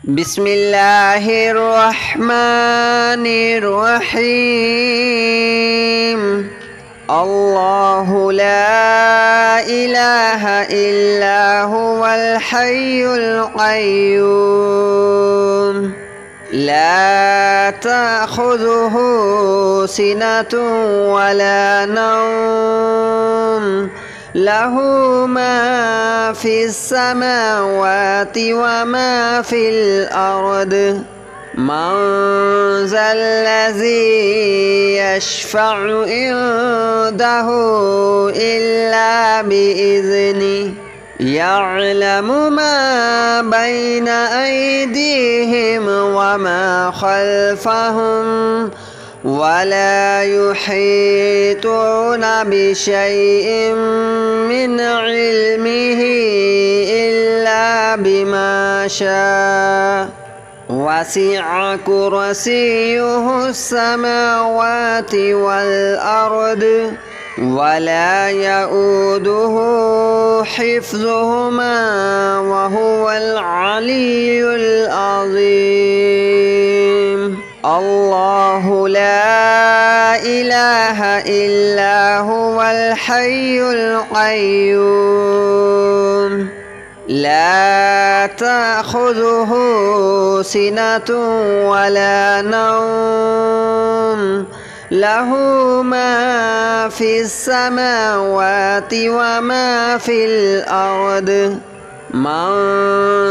بسم الله الرحمن الرحيم. الله لا إله إلا هو الحي القيوم لا تأخذه سنة ولا نوم له ما في السماوات وما في الأرض من ذا الذي يشفع عنده إلا بإذنه يعلم ما بين أيديهم وما خلفهم ولا يحيطون بشيء من علمه إلا بما شاء وسع كرسيه السماوات والأرض ولا يؤوده حفظهما وهو العلي العظيم. الله لا إله إلا هو الحي القيوم لا تأخذه سنة ولا نوم له ما في السماوات وما في الأرض من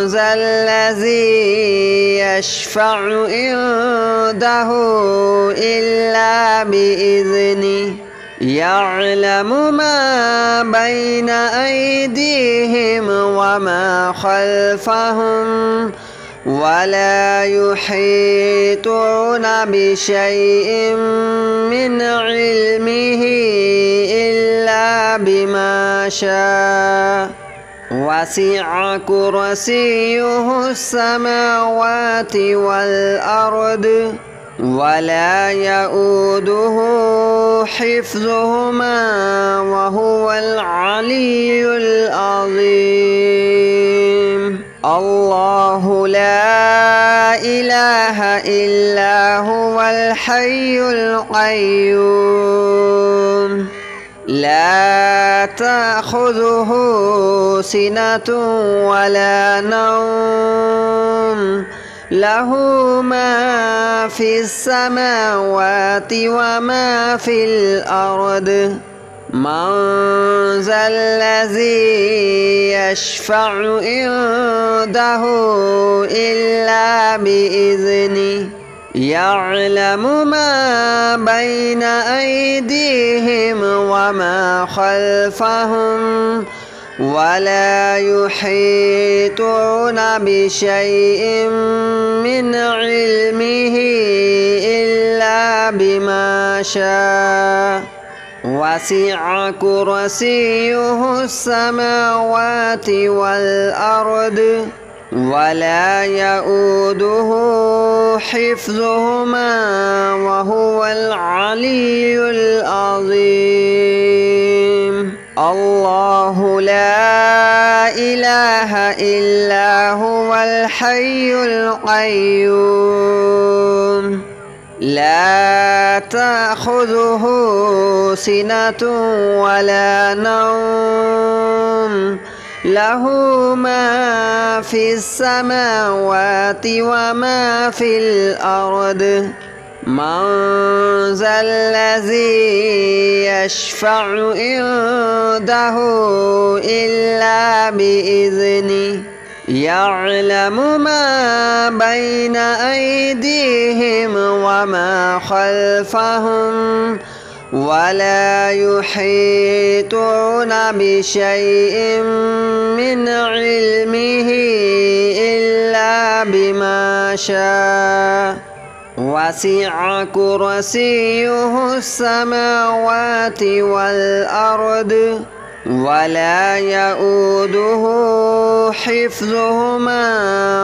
ذا الذي يشفع عنده إلا بإذنه يعلم ما بين أيديهم وما خلفهم ولا يحيطون بشيء من علمه إلا بما شاء وسع كرسيه السماوات والأرض ولا يؤوده حفظهما وهو العلي العظيم. الله لا إله إلا هو الحي القيوم لا تأخذه سنة ولا نوم له ما في السماوات وما في الأرض من ذا الذي يشفع عنده إلا بإذنه يعلم ما بين أيديهم وما خلفهم ولا يحيطون بشيء من علمه إلا بما شاء وسع كرسيه السماوات والأرض ولا يؤوده حفظهما وهو العلي العظيم. الله لا إله إلا هو الحي القيوم لا تأخذه سنة ولا نوم له ما في السماوات وما في الأرض من ذا الذي يشفع عنده إلا بإذنه يعلم ما بين أيديهم وما خلفهم ولا يحيطون بشيء من علمه إلا بما شاء وسع كرسيه السماوات والأرض ولا يؤوده حفظهما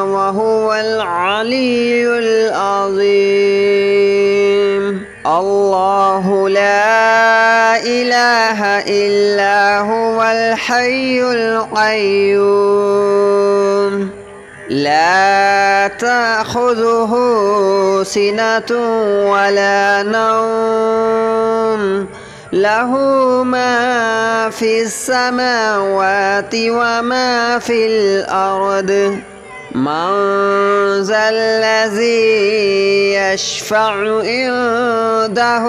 وهو العلي العظيم. الله لا إله إلا هو الحي القيوم لا تأخذه سنة ولا نوم له ما في السماوات وما في الأرض من ذا الذي يشفع عنده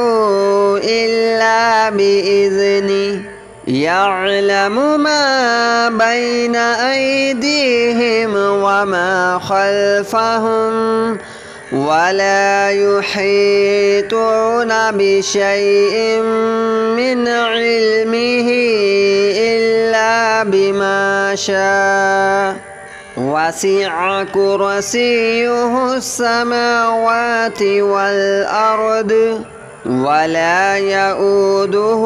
إلا بإذنه يعلم ما بين أيديهم وما خلفهم ولا يحيطون بشيء من علمه إلا بما شاء وسع كرسيه السماوات والأرض ولا يؤوده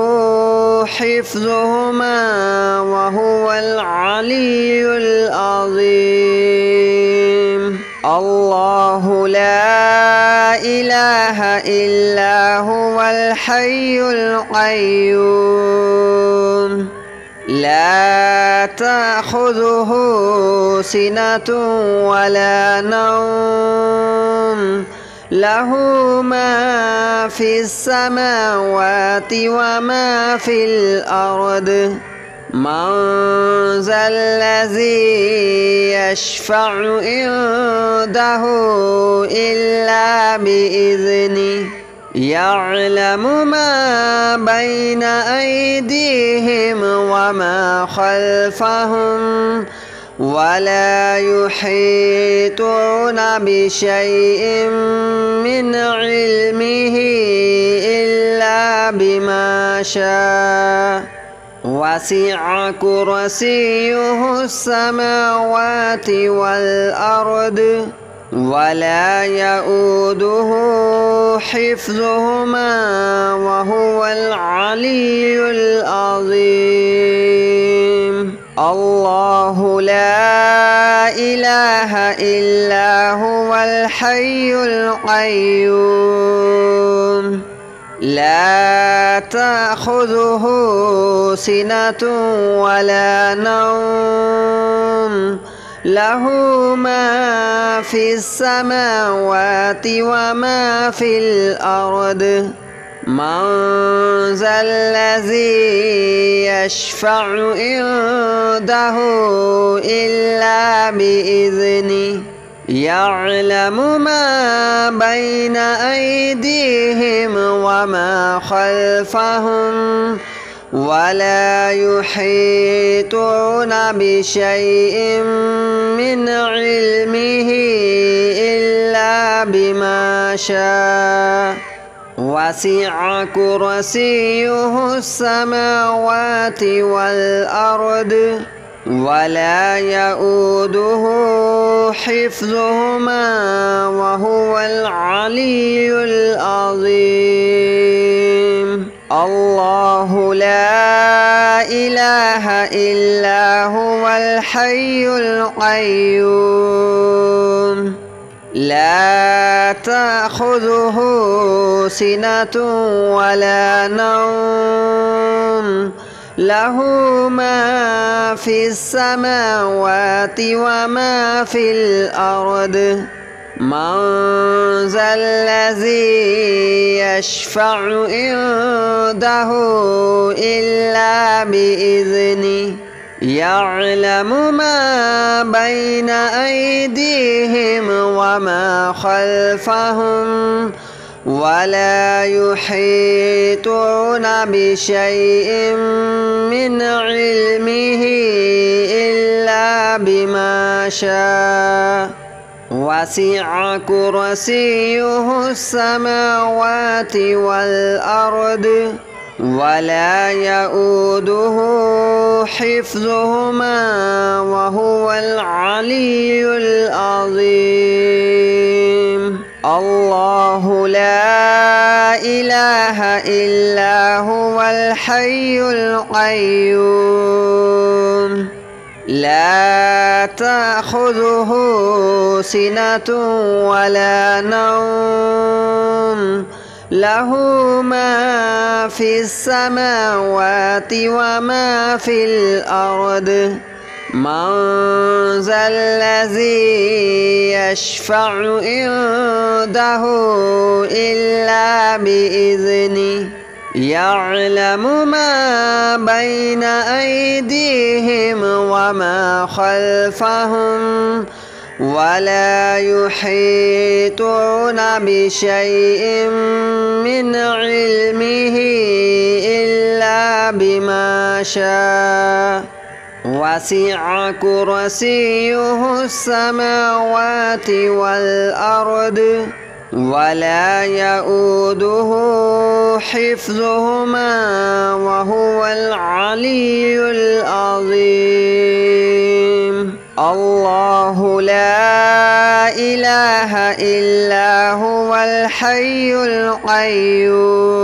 حفظهما وهو العلي العظيم الله لا إله إلا هو الحي القيوم لا تأخذه سنة ولا نوم له ما في السماوات وما في الأرض من ذا الذي يشفع عنده إلا بإذنه يعلم ما بين أيديهم وما خلفهم ولا يحيطون بشيء من علمه إلا بما شاء وسع كرسيه السماوات والأرض ولا يؤوده حفظهما وهو العلي العظيم الله لا إله إلا هو الحي القيوم لا تأخذه سنة ولا نوم له ما في السماوات وما في الأرض من ذا الذي يشفع عنده إلا بإذنه يعلم ما بين أيديهم وما خلفهم ولا يحيطون بشيء من علمه إلا بما شاء وسع كرسيه السماوات والأرض ولا يؤوده حفظهما وهو العلي العظيم الله لا إله إلا هو الحي القيوم لا تأخذه سنة ولا نوم له ما في السماوات وما في الأرض من ذا الذي يشفع عنده إلا بإذنه يعلم ما بين أيديهم وما خلفهم ولا يحيطون بشيء من علمه إلا بما شاء وسع كرسيه السماوات والأرض ولا يؤوده حفظهما وهو العلي العظيم الله لا إله إلا هو الحي القيوم لا تأخذه سنة ولا نوم له ما في السماوات وما في الأرض من ذا الذي يشفع عنده إلا بإذنه يعلم ما بين أيديهم وما خلفهم ولا يحيطون بشيء من علمه إلا بما شاء وسع كرسيه السماوات والأرض ولا يؤوده حفظهما وهو العلي العظيم الله لا إله إلا هو الحي القيوم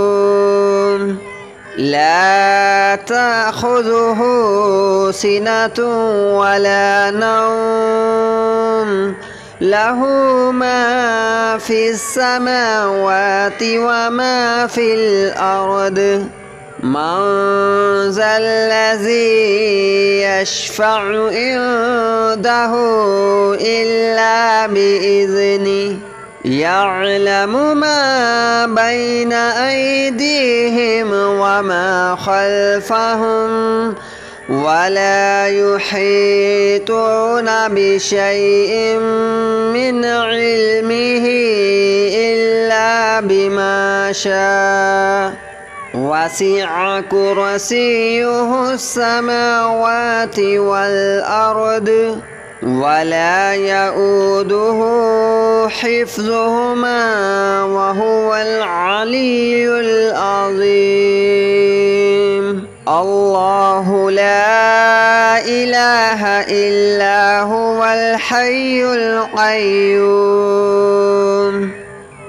لا تأخذه سنة ولا نوم له ما في السماوات وما في الأرض من ذا الذي يشفع عنده إلا بإذنه يعلم ما بين أيديهم وما خلفهم ولا يحيطون بشيء من علمه إلا بما شاء وسع كرسيه السماوات والأرض ولا يؤوده حفظهما وهو العلي العظيم الله لا إله إلا هو الحي القيوم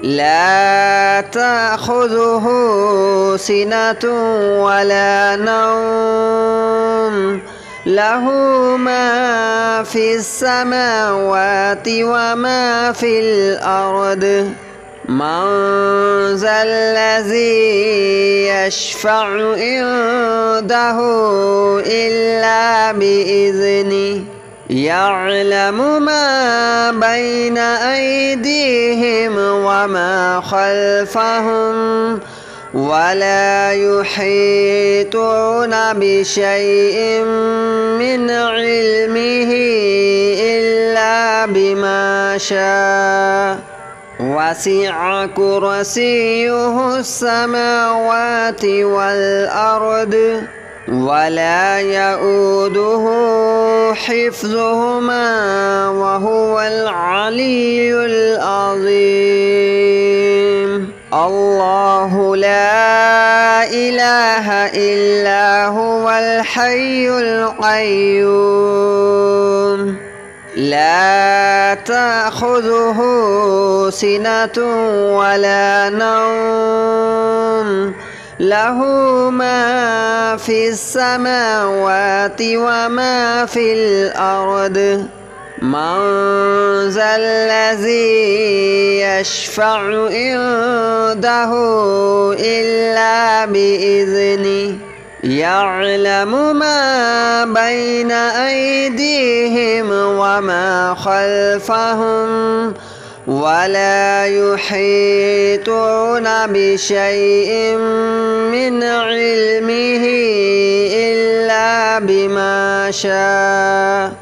لا تأخذه سنة ولا نوم له ما في السماوات وما في الأرض من ذا الذي يشفع عنده إلا بإذنه يعلم ما بين أيديهم وما خلفهم ولا يحيطون بشيء من علمه إلا بما شاء وسع كرسيه السماوات والأرض ولا يؤوده حفظهما وهو العلي العظيم الله لا إله إلا هو الحي القيوم لا تأخذه سنة ولا نوم له ما في السماوات وما في الأرض من ذا الذي يشفع عنده إلا بإذنه يعلم ما بين أيديهم وما خلفهم ولا يحيطون بشيء من علمه إلا بما شاء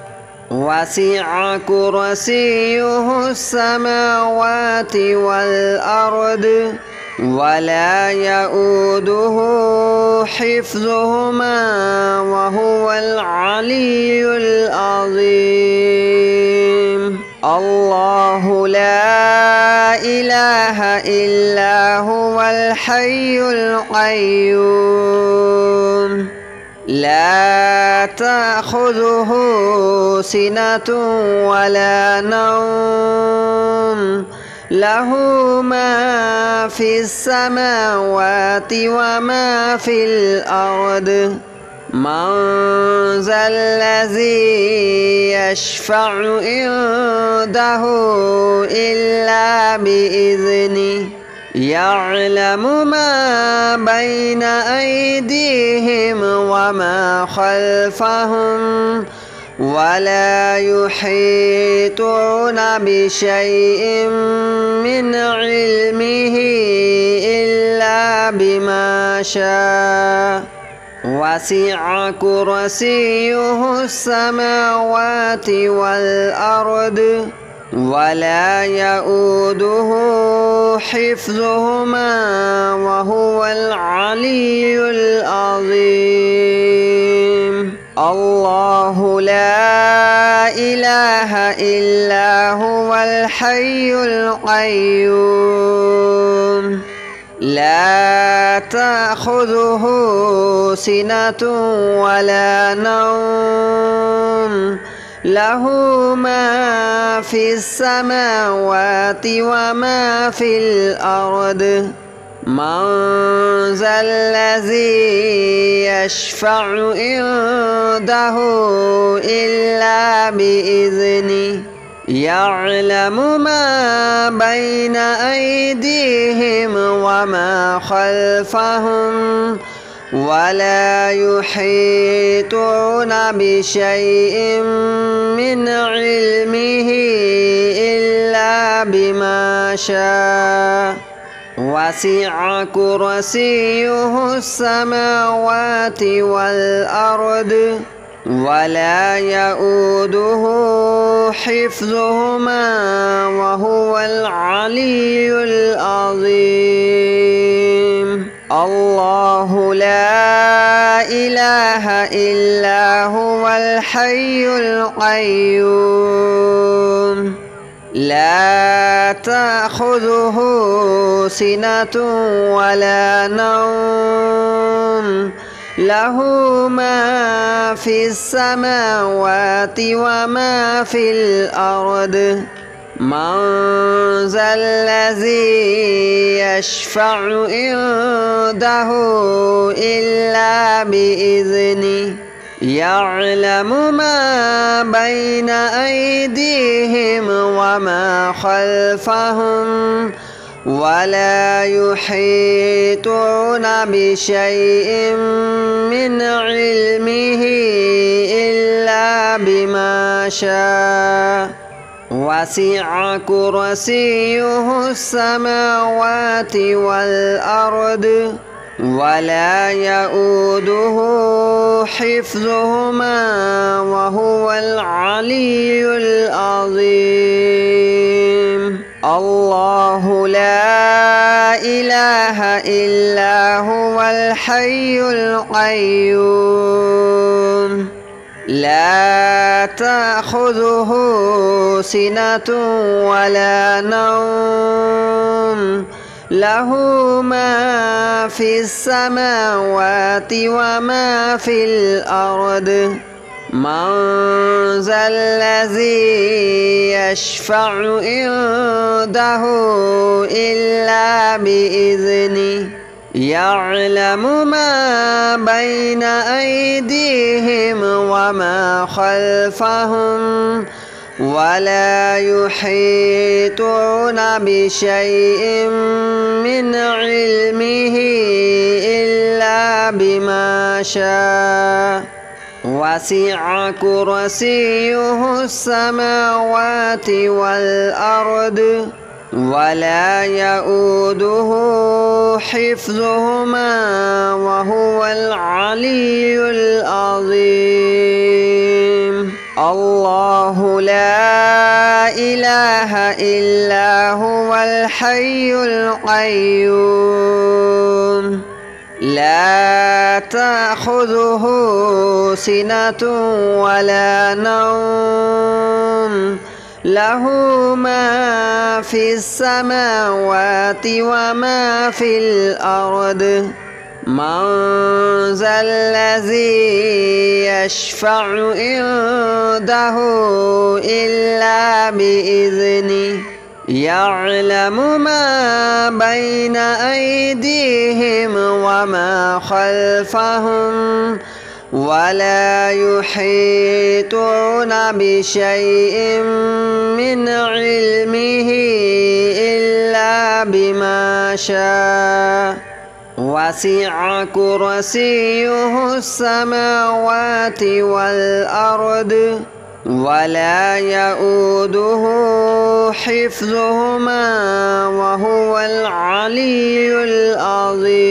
وسع كرسيه السماوات والأرض ولا يؤوده حفظهما وهو العلي العظيم الله لا إله إلا هو الحي القيوم لا تأخذه سنة ولا نوم له ما في السماوات وما في الأرض من ذا الذي يشفع عنده إلا بإذنه يعلم ما بين أيديهم وما خلفهم ولا يحيطون بشيء من علمه إلا بما شاء وسع كرسيه السماوات والأرض ولا يؤوده حفظهما وهو العلي العظيم. الله لا إله إلا هو الحي القيوم لا تأخذه سنة ولا نوم له ما في السماوات وما في الأرض من ذا الذي يشفع عنده إلا بإذنه يعلم ما بين أيديهم وما خلفهم ولا يحيطون بشيء من علمه إلا بما شاء وسع كرسيه السماوات والأرض ولا يؤوده حفظهما وهو العلي العظيم. الله لا إله إلا هو الحي القيوم لا تأخذه سنة ولا نوم له ما في السماوات وما في الأرض من ذا الذي يشفع عنده إلا بإذنه يعلم ما بين أيديهم وما خلفهم ولا يحيطون بشيء من علمه إلا بما شاء وسع كرسيه السماوات والأرض ولا يؤوده حفظهما وهو العلي العظيم. الله لا إله إلا هو الحي القيوم لا تأخذه سنة ولا نوم له ما في السماوات وما في الأرض من ذا الذي يشفع عنده إلا بإذنه يعلم ما بين أيديهم وما خلفهم ولا يحيطون بشيء من علمه إلا بما شاء وسع كرسيه السماوات والأرض ولا يؤوده حفظهما وهو العلي العظيم. الله لا إله إلا هو الحي القيوم لا تأخذه سنة ولا نوم له ما في السماوات وما في الأرض من ذا الذي يشفع عنده إلا بإذنه يعلم ما بين أيديهم وما خلفهم ولا يحيطون بشيء من علمه إلا بما شاء وسع كرسيه السماوات والأرض ولا يؤوده حفظهما وهو العلي العظيم.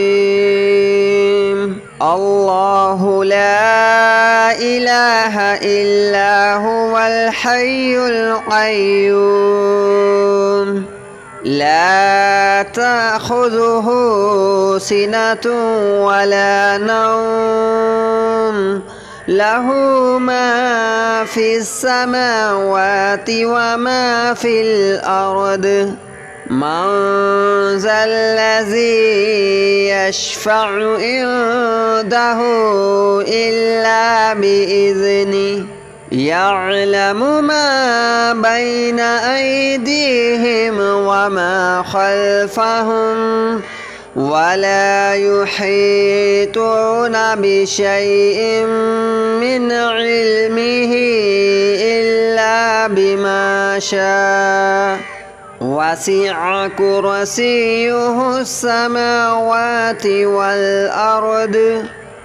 الله لا إله إلا هو الحي القيوم لا تأخذه سنة ولا نوم له ما في السماوات وما في الأرض من ذا الذي يشفع عنده إلا بإذنه يعلم ما بين أيديهم وما خلفهم ولا يحيطون بشيء من علمه إلا بما شاء وسع كرسيه السماوات والأرض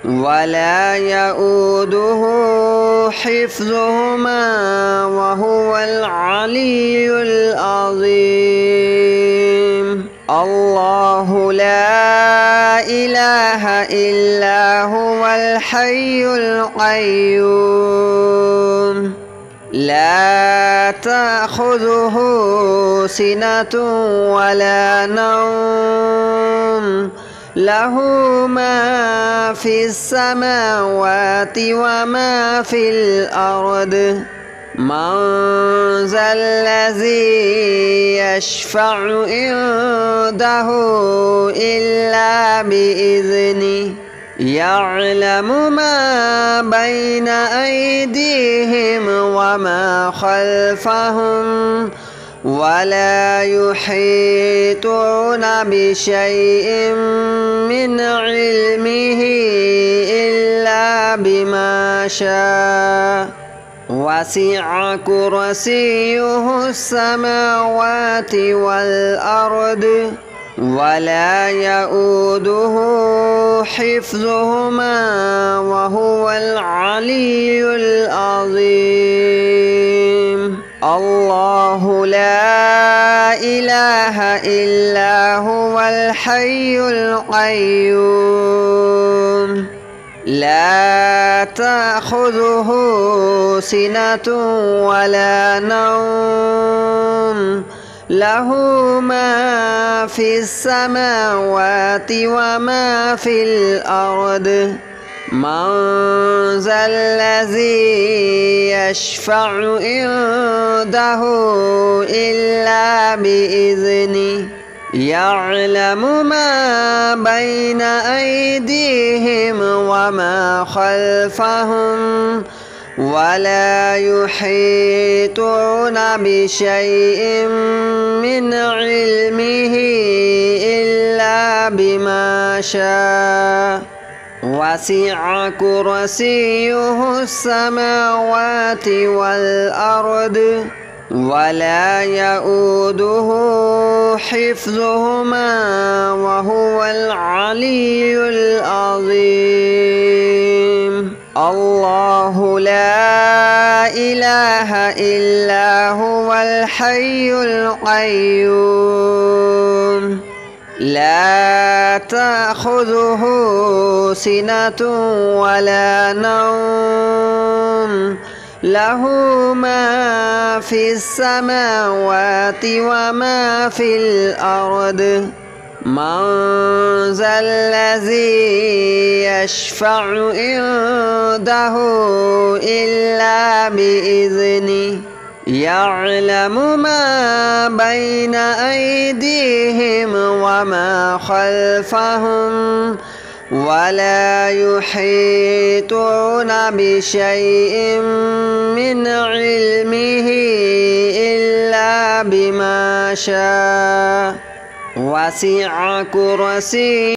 ولا يؤوده حفظهما وهو العلي العظيم. الله لا إله إلا هو الحي القيوم لا تأخذه سنة ولا نوم له ما في السماوات وما في الأرض من ذا الذي يشفع عنده إلا بإذنه يعلم ما بين أيديهم وما خلفهم ولا يحيطون بشيء من علمه إلا بما شاء وسع كرسيه السماوات والأرض ولا يؤوده حفظهما وهو العلي العظيم. الله لا إله إلا هو الحي القيوم لا تأخذه سنة ولا نوم له ما في السماوات وما في الأرض من ذا الذي يشفع عنده إلا بإذنه يعلم ما بين أيديهم وما خلفهم ولا يحيطون بشيء من علمه إلا بما شاء وسع كرسيه السماوات والأرض ولا يؤوده حفظهما وهو العلي العظيم. الله لا إله إلا هو الحي القيوم لا تأخذه سنة ولا نوم له ما في السماوات وما في الأرض من ذا الذي يشفع عنده إلا بإذنه يعلم ما بين أيديهم وما خلفهم ولا يحيطون بشيء من علمه إلا بما شاء وسع كرسيه